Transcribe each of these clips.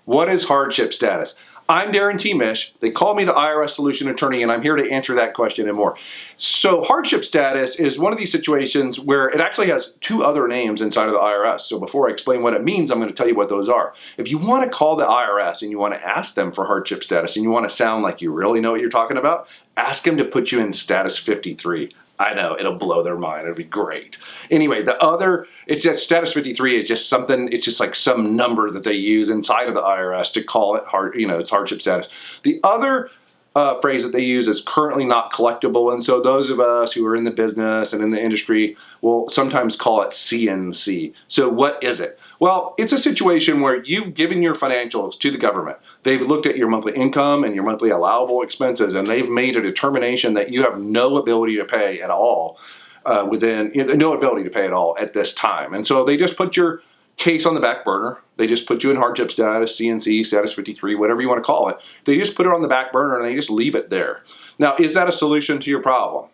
What is hardship status? I'm Darren T. Mish. They call me the IRS solution attorney, and I'm here to answer that question and more. So hardship status is one of these situations where it actually has two other names inside of the IRS. So before I explain what it means, I'm going to tell you what those are. If you want to call the IRS and you want to ask them for hardship status and you want to sound like you really know what you're talking about, ask them to put you in status 53. I know, it'll blow their mind. It'll be great. Anyway, it's just status 53 is just something, it's just like some number that they use inside of the IRS to call it it's hardship status. The other phrase that they use is currently not collectible. And so those of us who are in the business and in the industry will sometimes call it CNC. So what is it? Well, it's a situation where you've given your financials to the government. They've looked at your monthly income and your monthly allowable expenses, and they've made a determination that you have no ability to pay at all no ability to pay at all at this time. And so they just put your case on the back burner. They just put you in hardship status, CNC, status 53, whatever you want to call it. They just put it on the back burner and they just leave it there. Now, is that a solution to your problem?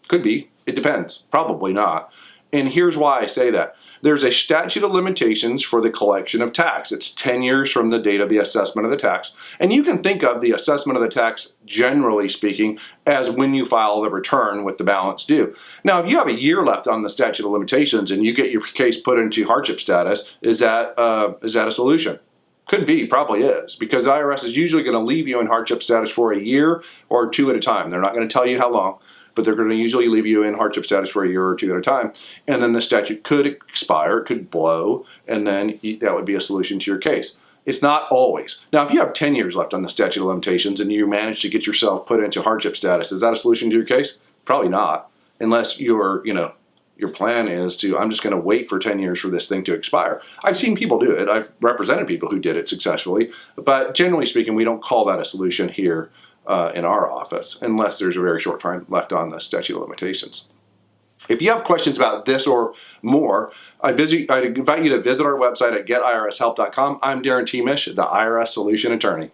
Could be. It depends. Probably not. And here's why I say that. There's a statute of limitations for the collection of tax. It's 10 years from the date of the assessment of the tax. And you can think of the assessment of the tax, generally speaking, as when you file the return with the balance due. Now, if you have a year left on the statute of limitations and you get your case put into hardship status, is that a solution? Could be, probably is, because the IRS is usually going to leave you in hardship status for a year or two at a time. They're not going to tell you how long, but they're going to usually leave you in hardship status for a year or two at a time. And then the statute could expire, it could blow, and then that would be a solution to your case. It's not always. Now, if you have 10 years left on the statute of limitations and you manage to get yourself put into hardship status, is that a solution to your case? Probably not, unless your plan is to, I'm just going to wait for 10 years for this thing to expire. I've seen people do it. I've represented people who did it successfully, but generally speaking, we don't call that a solution here in our office, unless there's a very short time left on the statute of limitations. If you have questions about this or more, I'd invite you to visit our website at getirshelp.com. I'm Darren T. Mish, the IRS Solution Attorney.